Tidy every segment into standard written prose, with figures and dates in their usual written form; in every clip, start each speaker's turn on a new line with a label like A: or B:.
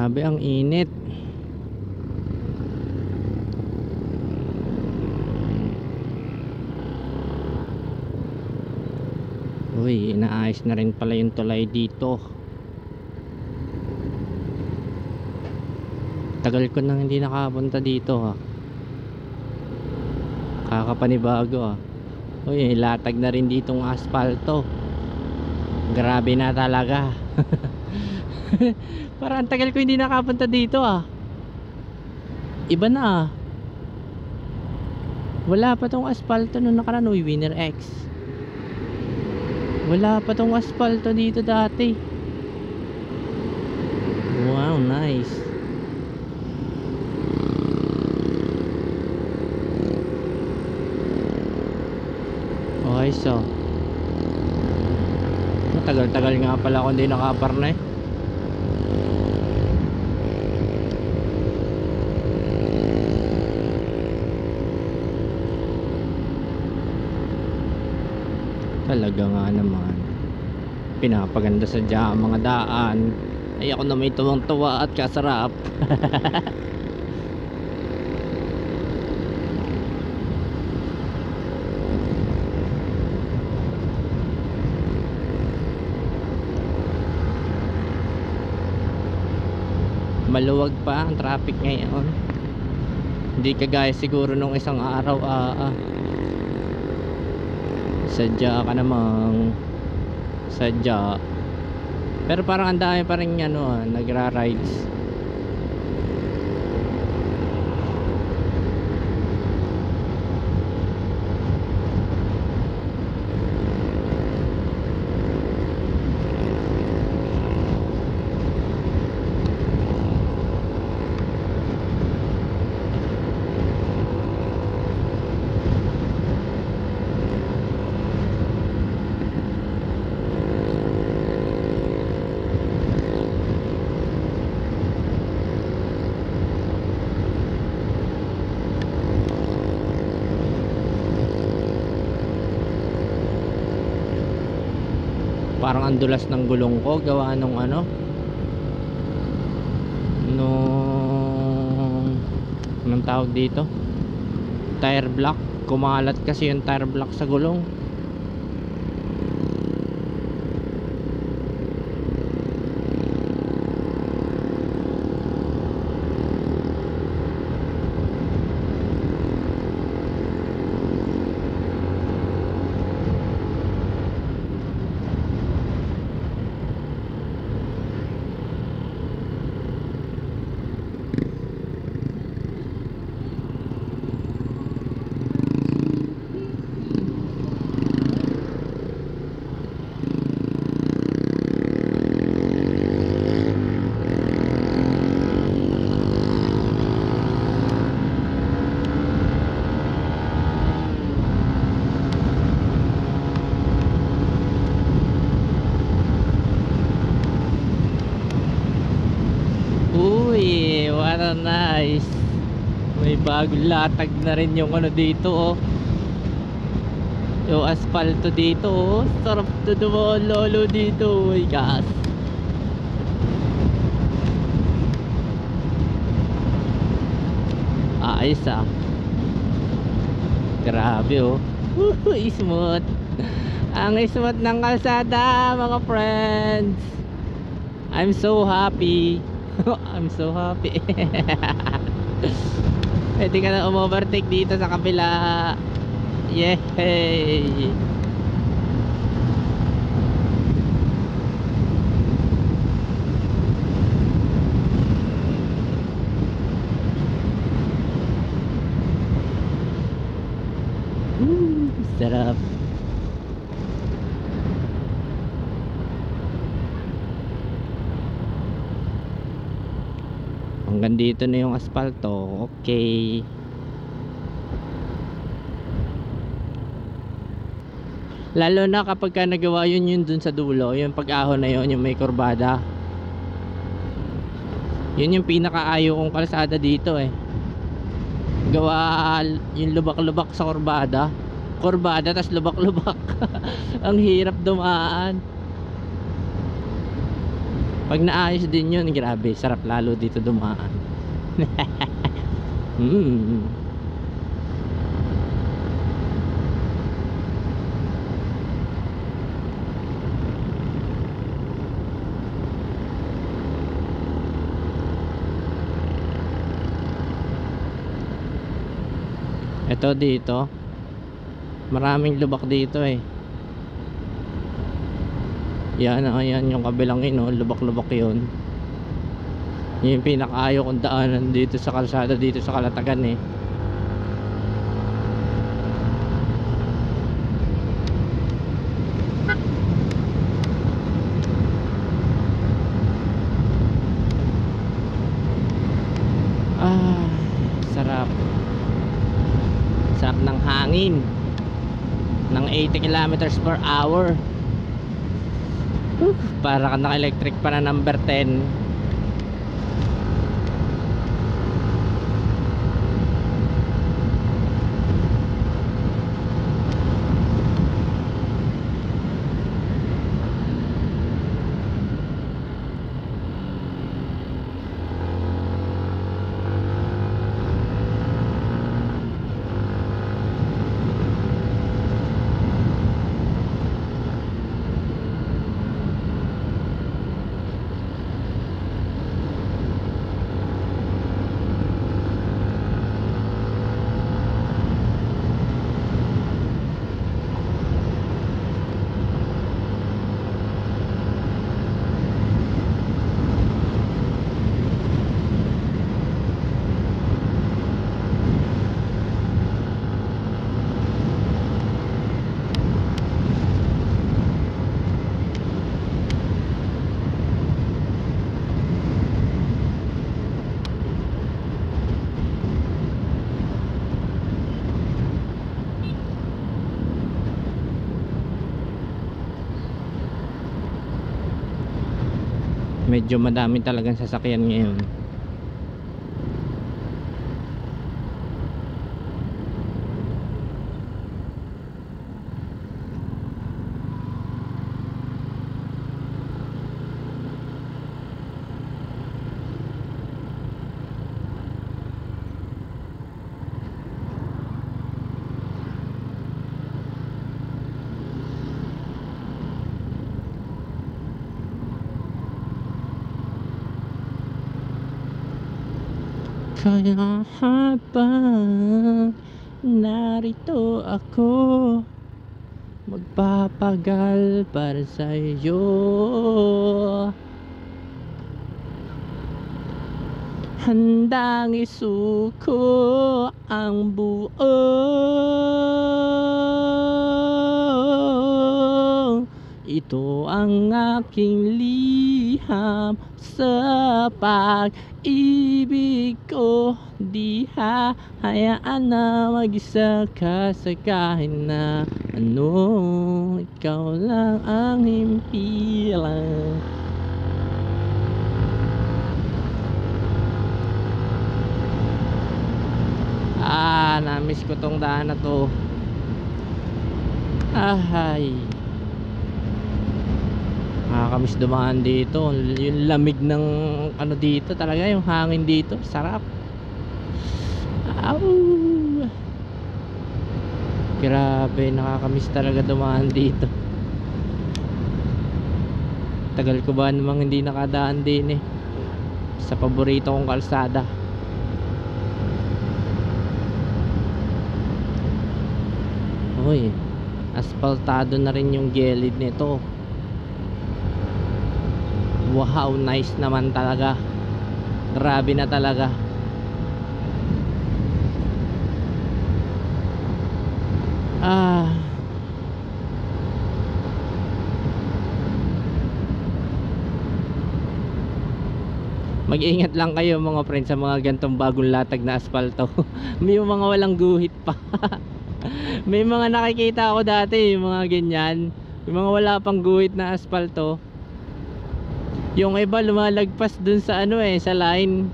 A: Grabe ang init. Uy, inaayos na rin pala yung tulay dito. Tagal ko nang hindi nakapunta dito ha. Kakapanibago ha. Uy, latag na rin ditong aspalto. Grabe na talaga. Parang tagal ko hindi nakapunta dito ah. Iba na ah. Wala pa tong aspalto nung nakaraan. Uy, Winner X. Wala pa tong aspalto dito dati. Wow, nice. Okay, so matagal-tagal nga pala ako hindi nakaparna eh. Talaga nga naman, pinapaganda sadya ang mga daan. Ay ako na may tuwang-tuwa at kasarap. Maluwag pa ang traffic ngayon. Hindi kagaya siguro nung isang araw. Sadya ka namang sadya. Pero parang ang dami pa rin nagra-rides. Parang ang dulas ng gulong ko gawa nung anong tawag dito, tire block. Kumalat kasi yung tire block sa gulong. Uy, what a nice. May bagong latag na rin yung dito oh. Yung aspalto dito oh. Sarap to dumololo dito. Uy, gas. Ayos ah. Grabe oh. Smooth. Ang smooth ng kalsada mga friends. I'm so happy. I'm so happy. Pwede ka na overtake dito sa kabila. Yay! Sarap. Hanggang dito na yung aspalto. Okay. Lalo na kapag ka nagawa yun dun sa dulo, yung pag-ahon na yun, yung may kurbada. Yun yung pinakaayaw kong kalsada dito eh. Gawa yung lubak-lubak sa kurbada. Kurbada tas lubak-lubak. Ang hirap dumaan. Pag naayos din yun, grabe, sarap lalo dito dumaan. mm. Ito dito, maraming lubak dito eh. Yan, ayan yung kabilang ino, lubak-lubak yun. Yun yung pinakaayaw kong daanan dito sa kalsada dito sa Kalatagan eh. Ah, sarap. Sarap ng hangin ng 80 kilometers per hour. Para ka naka-electric pa na number 10. Medyo madami talagang sasakyan ngayon. Kaya habang narito ako, magpapagal para sa iyo. Handang isuko ang buo. Ito ang aking liham sa pag-ibig ko. Di hayaan na mag-isa ka sa kahit na ano. Ikaw lang ang himpilan. Na-miss ko tong daan na to. Ay, nakakamiss dumaan dito. Yung lamig ng ano dito talaga, yung hangin dito, sarap. Aw, grabe, nakakamiss talaga dumaan dito. Tagal ko ba namang hindi nakadaan din eh, sa paborito kong kalsada. Uy, asfaltado na rin yung gilid nito. Wow, nice naman talaga. Grabe na talaga. Mag-ingat lang kayo mga friends sa mga gantong bagong latag na asfalto. May mga walang guhit pa. May mga nakikita ako dati, yung mga ganyan, yung mga wala pang guhit na asfalto. Yung iba lumalagpas dun sa ano sa line.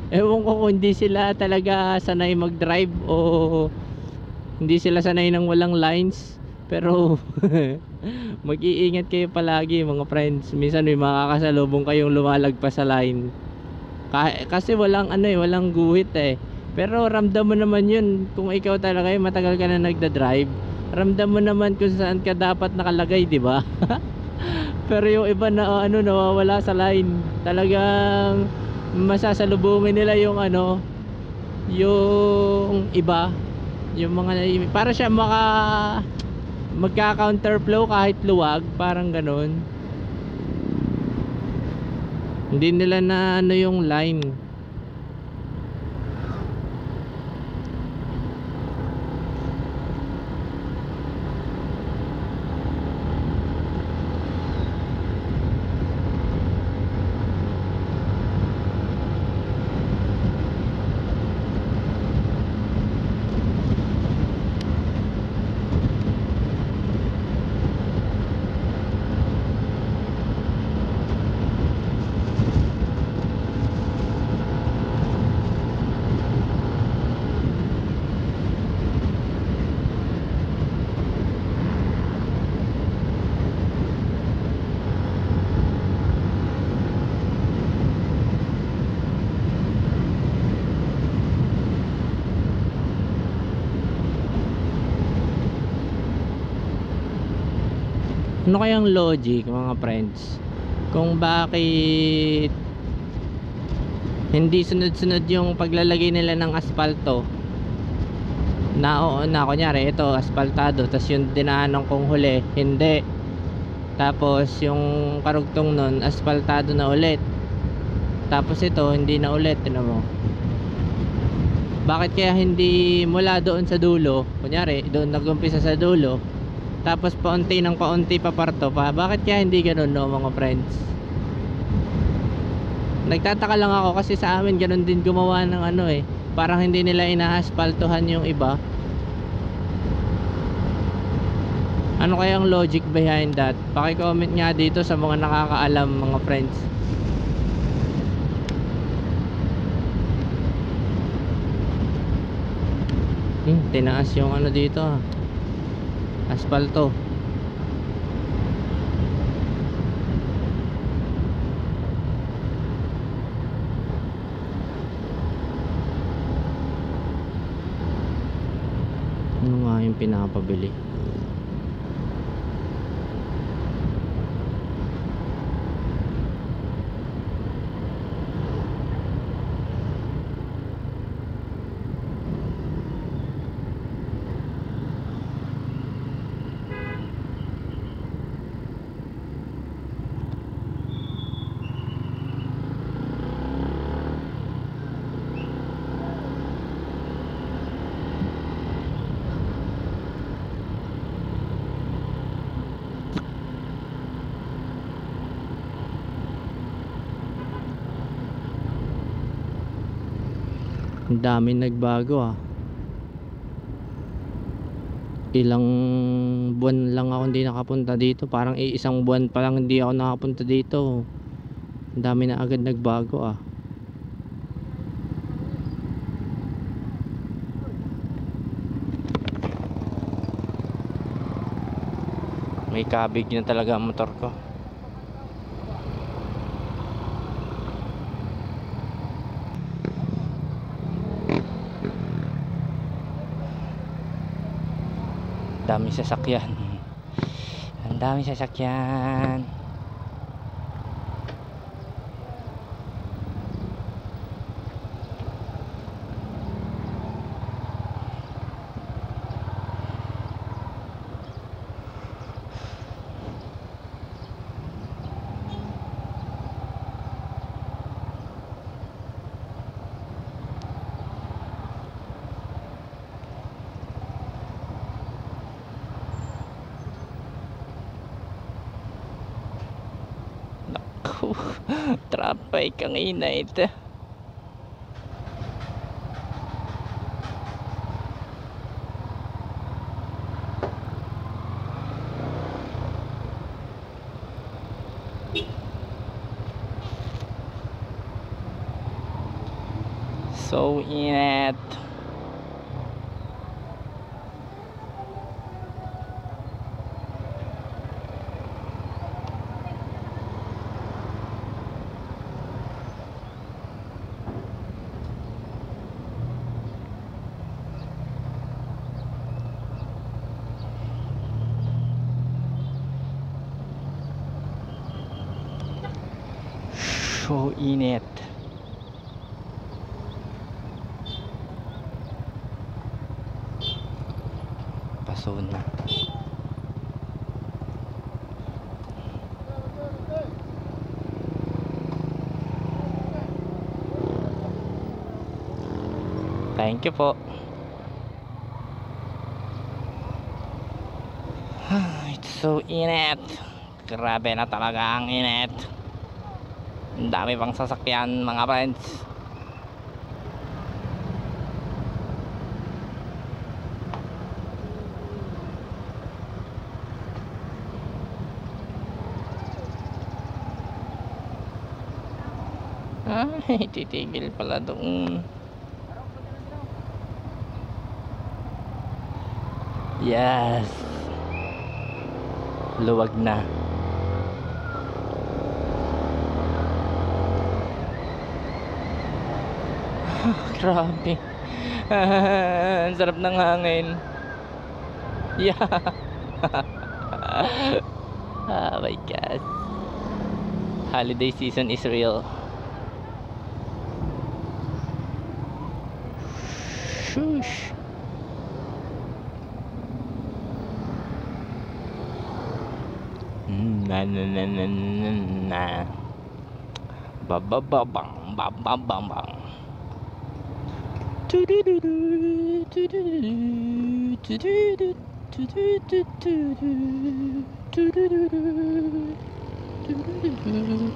A: Ewan ko kung hindi sila talaga sanay mag-drive o hindi sila sanay ng walang lines. Pero mag-iingat kayo palagi mga friends. Minsan may makakasalubong kayong lumalagpas sa line. Kasi walang ano eh, walang guhit eh. Pero ramdam mo naman yun kung ikaw talaga eh, matagal ka na nagda-drive. Ramdam mo naman kung saan ka dapat nakalagay, di ba? Pero yung iba na ano nawawala sa line, talagang masasalubungin nila yung ano, yung iba, yung mga para siya magka-counterflow kahit luwag, parang ganun. Hindi nila na ano yung line. Ano kayang logic mga friends kung bakit hindi sunod-sunod yung paglalagay nila ng asfalto na kunyari ito asfaltado, tas yung dinaanan kong huli hindi, tapos yung karugtong nun asfaltado na ulit, tapos ito hindi na ulit. Tignan mo, bakit kaya hindi mula doon sa dulo, kunyari doon nag-umpisa sa dulo, tapos paunti ng paunti paparto pa? Bakit kaya hindi ganun, no mga friends? Nagtataka lang ako kasi sa amin ganun din gumawa ng ano eh, parang hindi nila inaaspaltuhan yung iba. Ano kayang logic behind that? Paki-comment nga dito sa mga nakakaalam mga friends. Tinaas yung ano dito, asfalto. Ano nga yung pinapabili? Ang dami nagbago ah. Ilang buwan lang ako hindi nakapunta dito. Parang isang buwan pa lang hindi ako nakapunta dito. Ang dami na agad nagbago ah. May kabig na talaga ang motor ko. Dami sasakyan. Ang dami sasakyan. Trapay kang init. So init. So init. Paso na. Thank you po. It's so init. Grabe na talaga ang init. Ang dami pang sasakyan mga friends. Ay, titigil pala doon. Yes. Luwag na. Grabe. Ang sarap ng hangin. Yeah. Oh my God. Holiday season is real. Shush. Na na na na na na. Ba ba ba bang ba ba bang bang. Tu du du du tu du du tu du du tu du du tu du tu du du tu du du.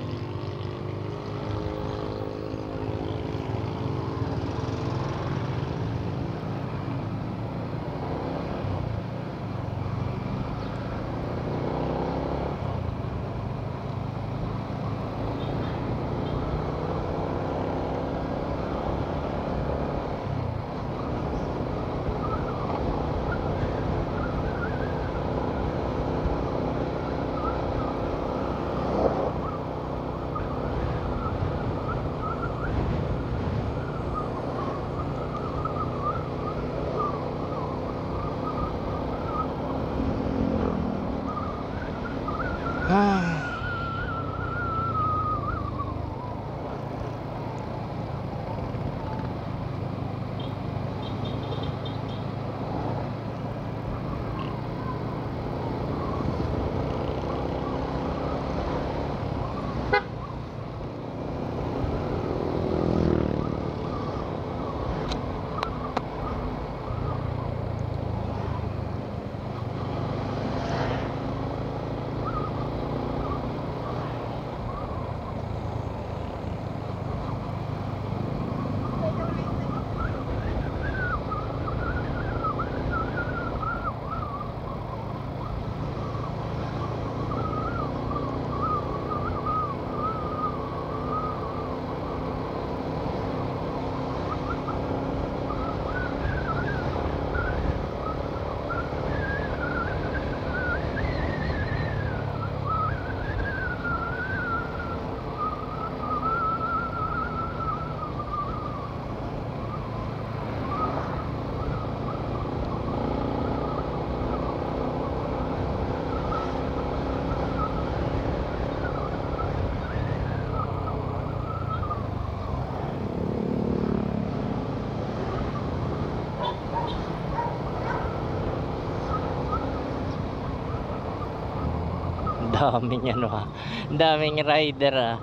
A: Daming ano ha. Daming rider ah.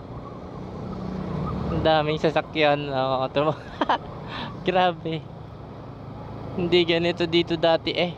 A: Daming sasakyan. Grabe. Hindi ganito dito dati eh.